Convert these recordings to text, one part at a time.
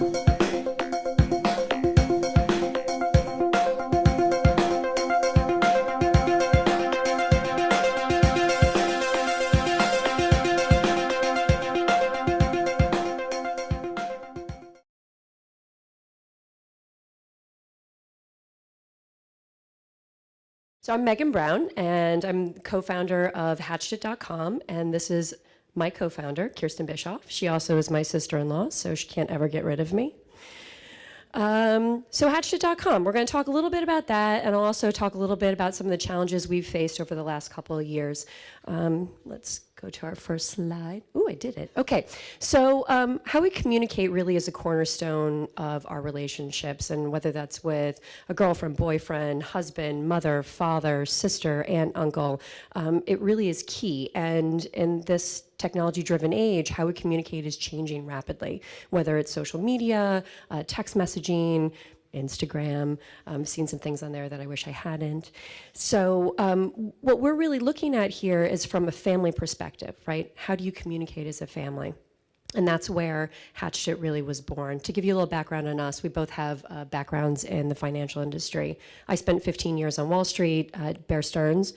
So I'm Megan Brown, and I'm co-founder of HatchedIt.com, and this is my co-founder, Kirsten Bischoff. She also is my sister-in-law, so she can't ever get rid of me. So HatchedIt.com, we're going to talk a little bit about that, and I'll also talk a little bit about some of the challenges we've faced over the last couple of years. Let's go to our first slide. Ooh, I did it. Okay, so how we communicate really is a cornerstone of our relationships, and whether that's with a girlfriend, boyfriend, husband, mother, father, sister, aunt, uncle, it really is key. And in this technology-driven age, how we communicate is changing rapidly, whether it's social media, text messaging, Instagram. Seen some things on there that I wish I hadn't. So what we're really looking at here is from a family perspective, right? How do you communicate as a family? And that's where HatchedIt really was born. To give you a little background on us, we both have backgrounds in the financial industry. I spent 15 years on Wall Street at Bear Stearns.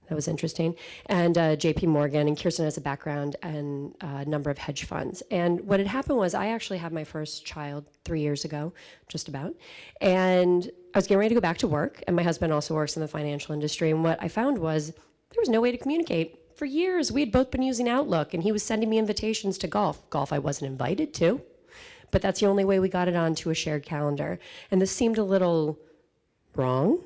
That was interesting. And JP Morgan, and Kirsten has a background and a number of hedge funds. And what had happened was I actually had my first child 3 years ago, just about. And I was getting ready to go back to work, and my husband also works in the financial industry. And what I found was there was no way to communicate. For years, we had both been using Outlook, and he was sending me invitations to golf. Golf I wasn't invited to, but that's the only way we got it onto a shared calendar. And this seemed a little wrong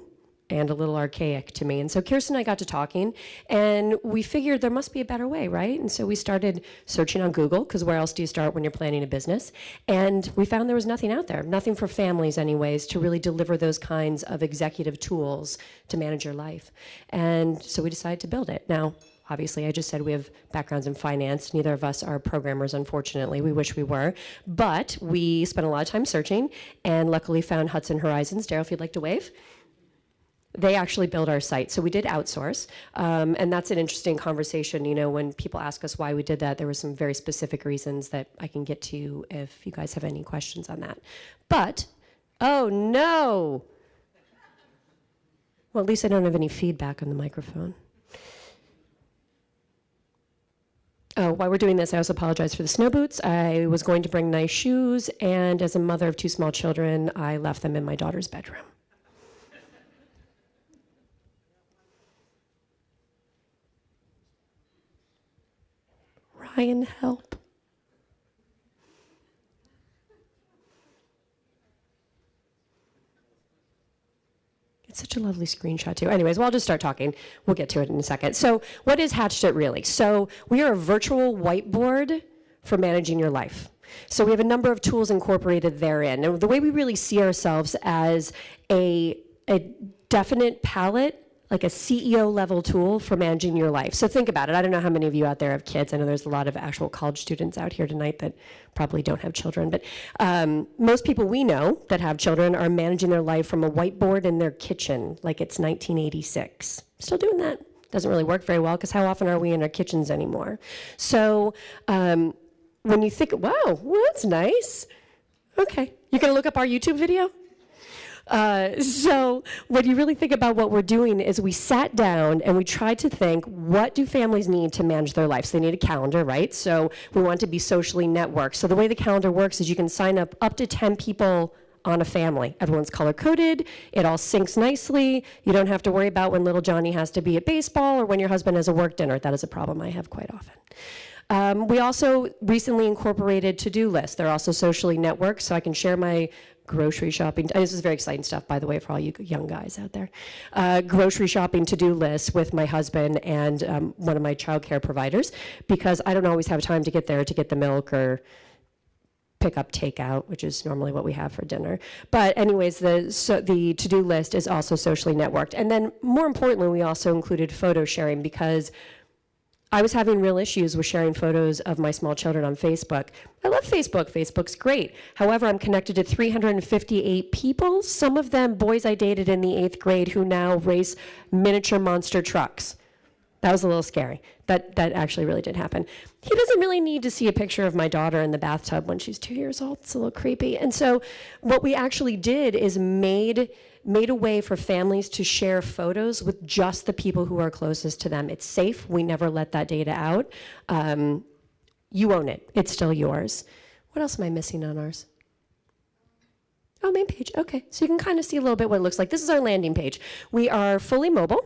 and a little archaic to me. And so Kirsten and I got to talking, and we figured there must be a better way, right? And so we started searching on Google, because where else do you start when you're planning a business? And we found there was nothing out there, nothing for families anyways, to really deliver those kinds of executive tools to manage your life. And so we decided to build it. Now, obviously, I just said we have backgrounds in finance. Neither of us are programmers, unfortunately. We wish we were. But we spent a lot of time searching, and luckily found Hudson Horizons. Daryl, if you'd like to wave. They actually built our site. So we did outsource. And that's an interesting conversation. You know, when people ask us why we did that, there were some very specific reasons that I can get to if you guys have any questions on that. But, oh no. Well, at least I don't have any feedback on the microphone. Oh, while we're doing this, I also apologize for the snow boots. I was going to bring nice shoes, and as a mother of 2 small children, I left them in my daughter's bedroom. Ryan, help. It's such a lovely screenshot too. Anyways, well, I'll just start talking. We'll get to it in a second. So what is HatchedIt really? So we are a virtual whiteboard for managing your life. So we have a number of tools incorporated therein. And the way we really see ourselves as a definite palette, like a CEO level tool for managing your life. So think about it. I don't know how many of you out there have kids. I know there's a lot of actual college students out here tonight that probably don't have children, but most people we know that have children are managing their life from a whiteboard in their kitchen like it's 1986. Still doing that. Doesn't really work very well, because how often are we in our kitchens anymore? So when you think, wow, well, that's nice. Okay, you're gonna look up our YouTube video? So when you really think about what we're doing is we sat down and we tried to think, what do families need to manage their life? So they need a calendar, right? So we want to be socially networked. So the way the calendar works is you can sign up to 10 people on a family. Everyone's color-coded. It all syncs nicely. You don't have to worry about when little Johnny has to be at baseball or when your husband has a work dinner. That is a problem I have quite often. We also recently incorporated to-do lists. They're also socially networked, so I can share my grocery shopping. This is very exciting stuff, by the way, for all you young guys out there. Grocery shopping to-do lists with my husband and one of my childcare providers, because I don't always have time to get there to get the milk or pick up takeout, which is normally what we have for dinner. But anyways, the to-do list is also socially networked. And then more importantly, we also included photo sharing, because I was having real issues with sharing photos of my small children on Facebook. I love Facebook. Facebook's great. However, I'm connected to 358 people, some of them boys I dated in the 8th grade who now race miniature monster trucks. That was a little scary. That actually really did happen. He doesn't really need to see a picture of my daughter in the bathtub when she's 2 years old. It's a little creepy. And so what we actually did is made a way for families to share photos with just the people who are closest to them. It's safe. We never let that data out. You own it. It's still yours. What else am I missing on ours? Oh, main page. Okay. So you can kind of see a little bit what it looks like. This is our landing page. We are fully mobile.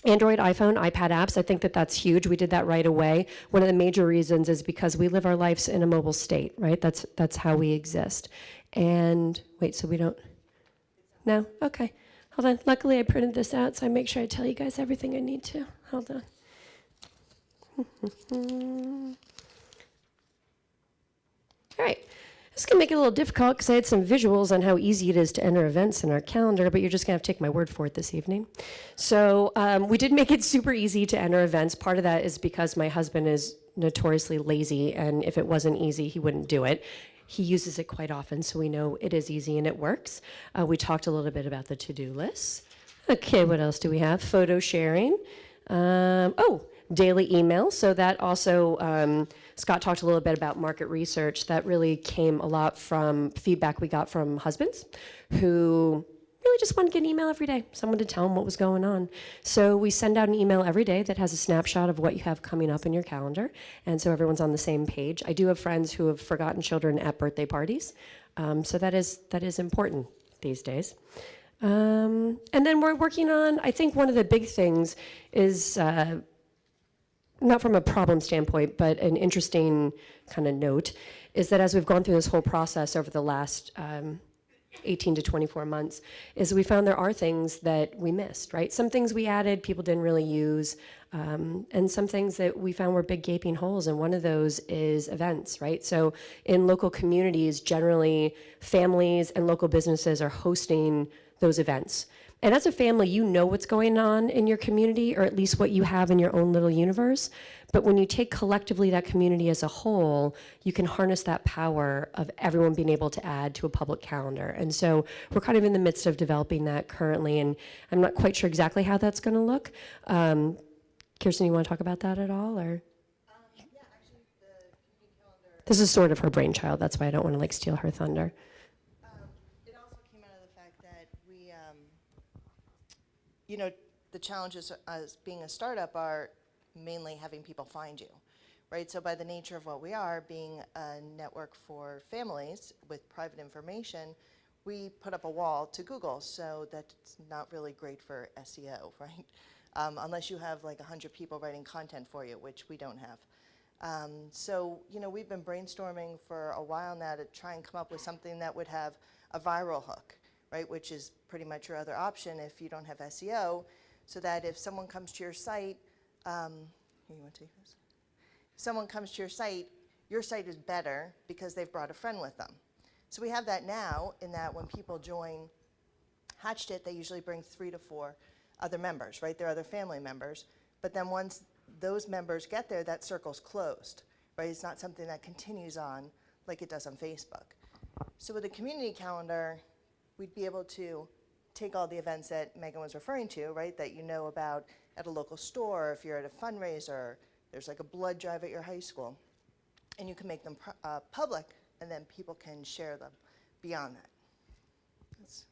Android, iPhone, iPad apps. I think that that's huge. We did that right away. One of the major reasons is because we live our lives in a mobile state, right? That's how we exist. And wait, so we don't? No? Okay. Hold on. Luckily, I printed this out, so I make sure I tell you guys everything I need to. Hold on. All right. This is going to make it a little difficult because I had some visuals on how easy it is to enter events in our calendar, but you're just going to have to take my word for it this evening. So we did make it super easy to enter events. Part of that is because my husband is notoriously lazy, and if it wasn't easy, he wouldn't do it. He uses it quite often, so we know it is easy and it works. We talked a little bit about the to-do lists. Okay, what else do we have? Photo sharing. Daily email. So that also, Scott talked a little bit about market research. That really came a lot from feedback we got from husbands who really just wanted to get an email every day, someone to tell them what was going on. So we send out an email every day that has a snapshot of what you have coming up in your calendar, and so everyone's on the same page. I do have friends who have forgotten children at birthday parties, so that is important these days. And then we're working on, I think one of the big things is, not from a problem standpoint, but an interesting kind of note, is that as we've gone through this whole process over the last 18 to 24 months, is we found there are things that we missed, right? Some things we added, people didn't really use, and some things that we found were big gaping holes, and one of those is events, right? So in local communities, generally, families and local businesses are hosting those events. And as a family, you know what's going on in your community, or at least what you have in your own little universe. But when you take collectively that community as a whole, you can harness that power of everyone being able to add to a public calendar. And so we're kind of in the midst of developing that currently, and I'm not quite sure exactly how that's going to look. Kirsten, you want to talk about that at all, or? Yeah, actually, the community calendar. This is sort of her brainchild. That's why I don't want to like steal her thunder. It also came out of the fact that we, the challenges as being a startup are mainly having people find you, right? So by the nature of what we are, being a network for families with private information, we put up a wall to Google, so that's not really great for SEO, right? Unless you have like 100 people writing content for you, which we don't have. So, we've been brainstorming for a while now to try and come up with something that would have a viral hook, right? Which is pretty much your other option if you don't have SEO, so that if someone comes to your site, you want to take this? If someone comes to your site is better because they've brought a friend with them. So we have that now, in that when people join HatchedIt, they usually bring 3 to 4 other members, right? They're other family members. But then once those members get there, that circle's closed, right? It's not something that continues on like it does on Facebook. So with a community calendar, we'd be able to take all the events that Megan was referring to, right, that you know about at a local store, if you're at a fundraiser, there's like a blood drive at your high school, and you can make them public, and then people can share them beyond that. That's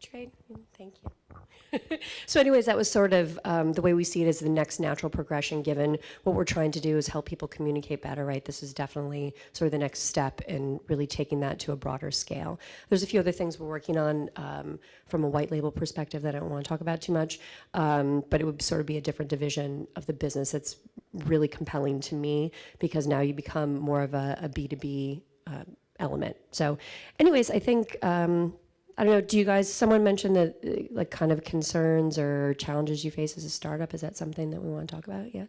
Trade. Thank you. So anyways, that was sort of the way we see it as the next natural progression, given what we're trying to do is help people communicate better, right? This is definitely sort of the next step in really taking that to a broader scale. There's a few other things we're working on from a white label perspective that I don't want to talk about too much, but it would sort of be a different division of the business. That's really compelling to me because now you become more of a B2B element. So anyways, I think, I don't know, do you guys, someone mentioned that like kind of concerns or challenges you face as a startup. Is that something that we want to talk about? Yes?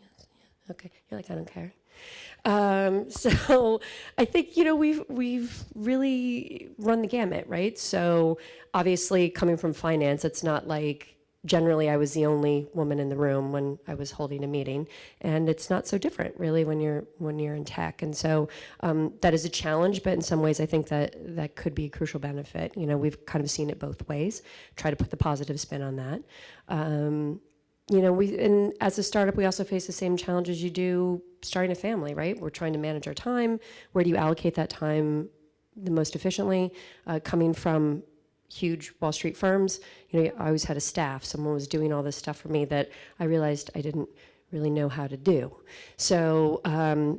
Yes, yeah. Okay, you're like, I don't care. So I think, we've really run the gamut, right? So obviously coming from finance, it's not like generally I was the only woman in the room when I was holding a meeting, and it's not so different really when you're in tech. And so that is a challenge, but in some ways I think that could be a crucial benefit. You know, we've kind of seen it both ways. Try to put the positive spin on that. You know, and as a startup, we also face the same challenges you do starting a family, right? We're trying to manage our time. Where do you allocate that time the most efficiently? Coming from huge Wall Street firms, you know, I always had a staff. Someone was doing all this stuff for me that I realized I didn't really know how to do. So,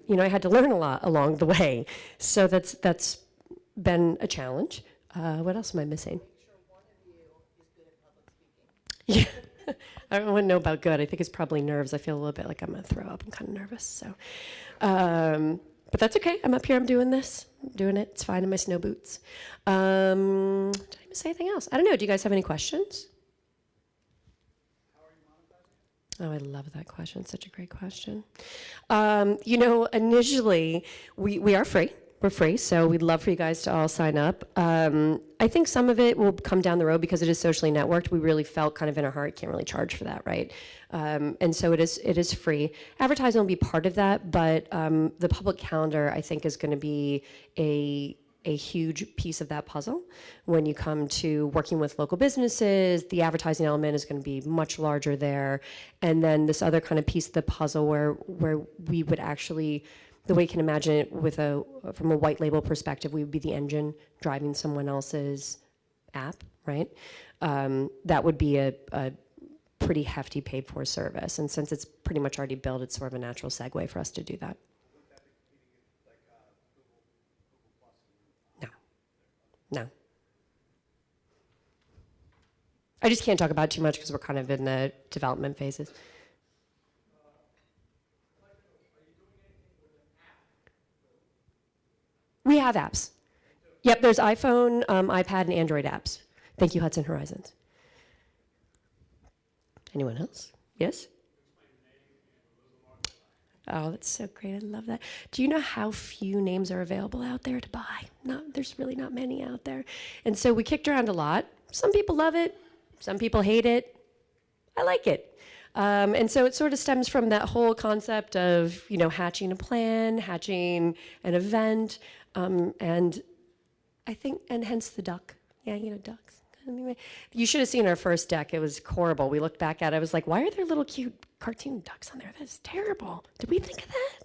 you know, I had to learn a lot along the way. So that's been a challenge. What else am I missing? Yeah. I wouldn't know about good. I think it's probably nerves. I feel a little bit like I'm going to throw up. I'm kind of nervous. So, but that's okay. I'm up here. I'm doing this. I'm doing it. It's fine in my snow boots. Did I even say anything else? I don't know. Do you guys have any questions? Oh, I love that question. Such a great question. You know, initially, we are free. We're free, so we'd love for you guys to all sign up. I think some of it will come down the road because it is socially networked. We really felt kind of in our heart, can't really charge for that, right? And so it is free. Advertising will be part of that, but the public calendar, I think, is going to be a huge piece of that puzzle. When you come to working with local businesses, the advertising element is going to be much larger there. And then this other kind of piece of the puzzle where we would actually, the way you can imagine it from a white label perspective, we would be the engine driving someone else's app, right? That would be a pretty hefty paid for service. And since it's pretty much already built, it's sort of a natural segue for us to do that. No. I just can't talk about it too much because we're kind of in the development phases. We have apps. Yep, there's iPhone, iPad, and Android apps. Thank you, Hudson Horizons. Anyone else? Yes? Oh, that's so great. I love that. Do you know how few names are available out there to buy? There's really not many out there. And so we kicked around a lot. Some people love it. Some people hate it. I like it. And so it sort of stems from that whole concept of, you know, hatching a plan, hatching an event, and I think, and hence the duck. Yeah, you know, ducks. Anyway, you should have seen our first deck. It was horrible. We looked back at it. I was like, why are there little cute cartoon ducks on there? That's terrible. Did we think of that?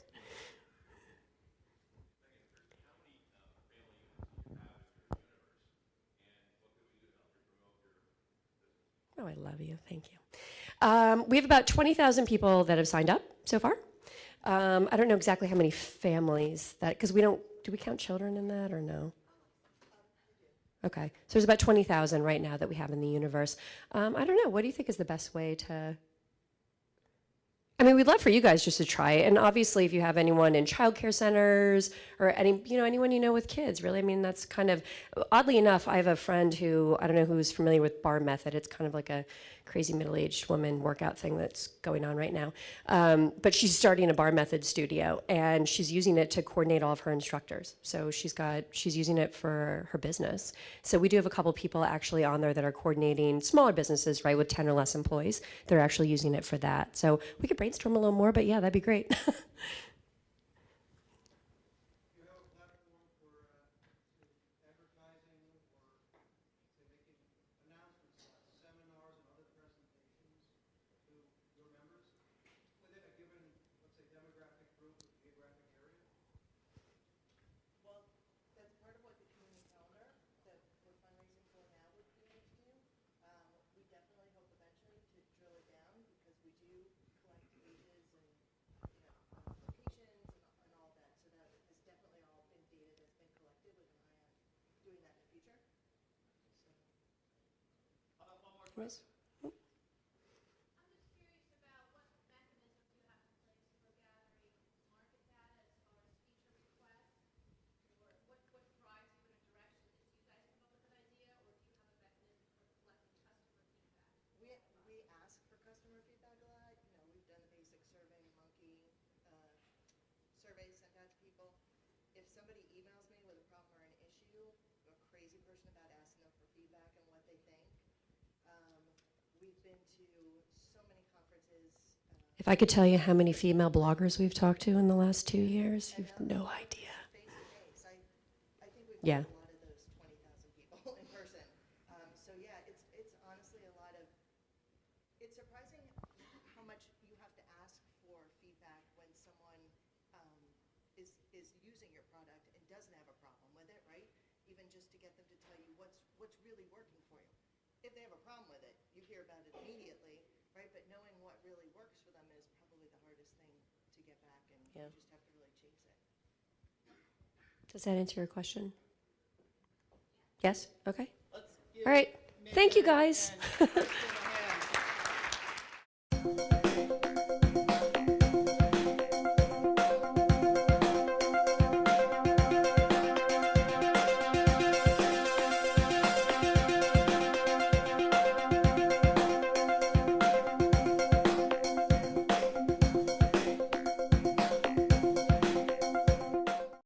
Oh, I love you. Thank you. We have about 20,000 people that have signed up so far. I don't know exactly how many families that, because do we count children in that or no? Okay, so there's about 20,000 right now that we have in the universe. I don't know, what do you think is the best way to, I mean, we'd love for you guys just to try it. And obviously, if you have anyone in childcare centers or anyone you know with kids, really, I mean, that's kind of, oddly enough, I have a friend who, I don't know who's familiar with Bar Method. It's kind of like a crazy middle-aged woman workout thing that's going on right now. But she's starting a Bar Method studio, and she's using it to coordinate all of her instructors. So she's using it for her business. So we do have a couple people actually on there that are coordinating smaller businesses, right, with 10 or less employees. They're actually using it for that. So we could brainstorm a little more, but yeah, that'd be great. Yes. We ask for customer feedback a lot. You know, we've done the basic survey monkey surveys sent out to people. If somebody emails me with a problem or an issue, I'm a crazy person about asking them for feedback and what they think. we've been to so many conferences. If I could tell you how many female bloggers we've talked to in the last 2 years, you've no idea. Face to face. I think we've Yeah. met a lot of those 20,000 people in person. So yeah, it's honestly a lot of, it's surprising how much you have to ask for feedback when someone is using your product and doesn't have a problem with it, right? Even just to get them to tell you what's really working for you. If they have a problem with it, you hear about it immediately, right? But knowing what really works for them is probably the hardest thing to get back, and Yeah. you just have to really chase it. Does that answer your question? Yes? Okay. Let's give All right. Thank you, Megan guys. and Kristen a hand.